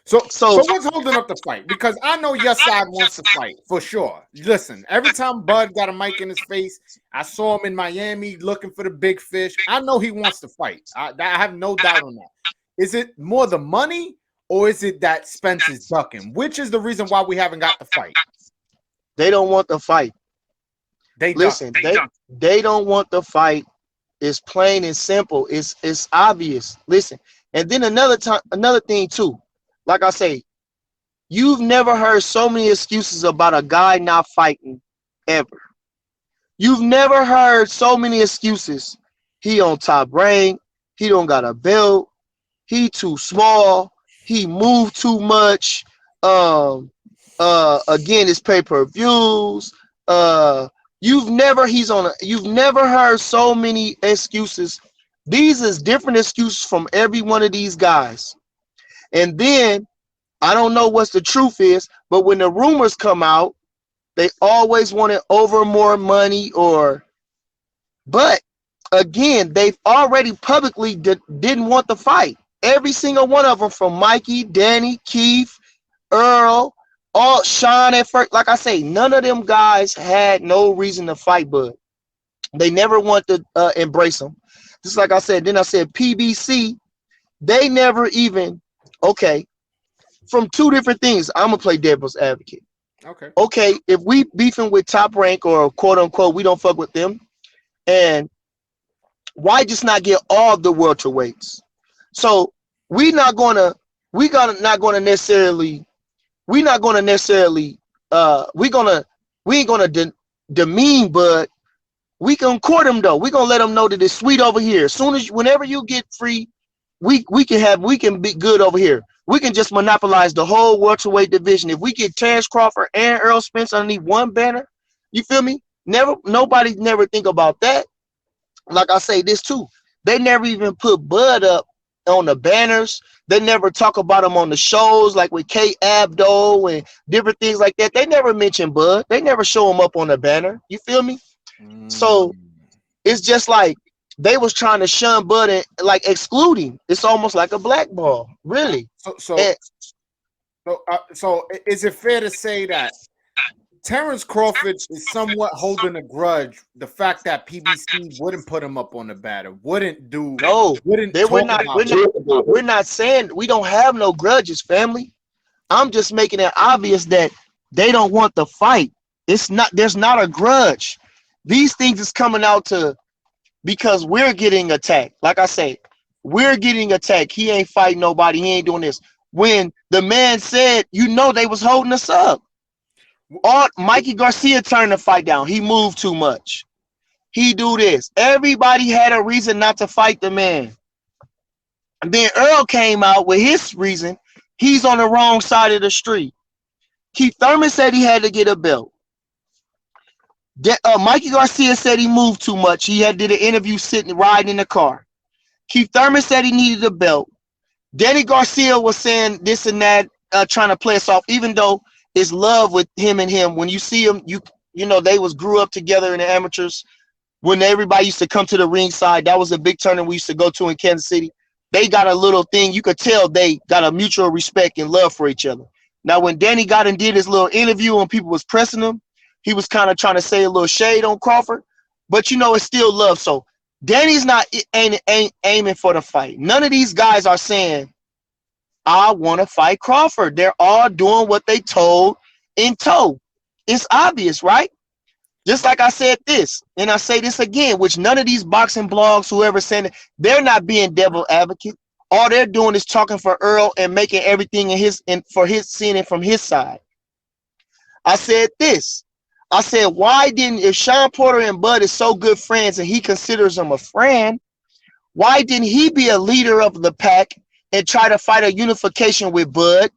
So what's holding up the fight? Because I know your side wants to fight for sure. Listen, every time Bud got a mic in his face, I saw him in Miami looking for the big fish. I know he wants to fight. I have no doubt on that. Is it more the money or is it that Spence is ducking? Which is the reason why we haven't got the fight? They don't want the fight. They duck. Listen, they don't want the fight. It's plain and simple. It's obvious. Listen, and then another thing too. Like I say, you've never heard so many excuses about a guy not fighting ever. You've never heard so many excuses. He on top rank. He don't got a belt. He too small. He moved too much. Again, it's pay-per-views. You've never heard so many excuses. These is different excuses from every one of these guys. And then I don't know what the truth is, but when the rumors come out, they always wanted over more money but again, they've already publicly didn't want the fight. Every single one of them, from Mikey, Danny, Keith, Earl, all Sean at first. Like I say, none of them guys had no reason to fight, but they never want to embrace them. Just like I said, then I said PBC, they never even, okay, from two different things. I'm going to play devil's advocate. Okay, if we beefing with Top Rank or quote unquote, we don't fuck with them, and why just not get all the welterweights? So we ain't gonna necessarily demean, but we can court him though. We gonna let him know that it's sweet over here. As soon as whenever you get free, we can be good over here. We can just monopolize the whole welterweight division. If we get Terence Crawford and Earl Spence underneath one banner, you feel me? Nobody never think about that. Like I say this too, they never even put Bud up on the banners. They never talk about him on the shows like with Kate Abdo and different things like that. They never mention Bud. They never show him up on the banner. You feel me? So it's just like they was trying to shun Bud and like exclude him. It's almost like a blackball, really. So is it fair to say that Terence Crawford is somewhat holding a grudge, the fact that PBC wouldn't put him up on the batter, we're not saying we don't have no grudges, family. I'm just making it obvious that they don't want the fight. There's not a grudge. These things is coming out because we're getting attacked. Like I say, we're getting attacked. He ain't fighting nobody. He ain't doing this. When the man said, they was holding us up. Mikey Garcia turned the fight down. He moved too much. He do this. Everybody had a reason not to fight the man. And then Earl came out with his reason. He's on the wrong side of the street. Keith Thurman said he had to get a belt. Mikey Garcia said he moved too much. He did an interview riding in the car. Keith Thurman said he needed a belt. Danny Garcia was saying this and that, trying to play us off, even though it's love with him and him. When you see him, they grew up together in the amateurs. When everybody used to come to the ringside, that was a big tournament we used to go to in Kansas City. They got a little thing. You could tell they got a mutual respect and love for each other. Now, when Danny got and did his little interview and people was pressing him, he was kind of trying to say a little shade on Crawford, but it's still love. So Danny's not aiming for the fight. None of these guys are saying, I want to fight Crawford. They're all doing what they told in tow. It's obvious, right? Just like I said this, and I say this again, which none of these boxing blogs, whoever said it, they're not being devil advocate. All they're doing is talking for Earl and making everything seeing it from his side. I said this. I said, if Sean Porter and Bud is so good friends and he considers them a friend, why didn't he be a leader of the pack and try to fight a unification with Bud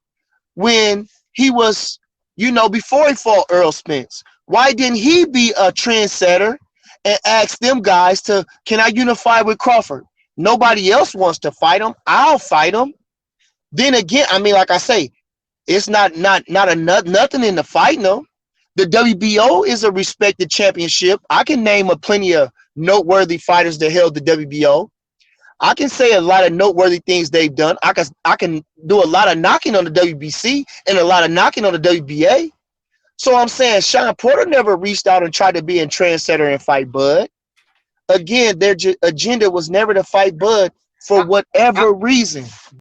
when he was, before he fought Earl Spence? Why didn't he be a trendsetter and ask them guys can I unify with Crawford? Nobody else wants to fight him. I'll fight him. Then again, like I say, it's not nothing in the fight, no. The WBO is a respected championship. I can name plenty of noteworthy fighters that held the WBO. I can say a lot of noteworthy things they've done. I can do a lot of knocking on the WBC and a lot of knocking on the WBA. So I'm saying Sean Porter never reached out and tried to be a trendsetter and fight Bud. Again, their agenda was never to fight Bud for I, I whatever reason.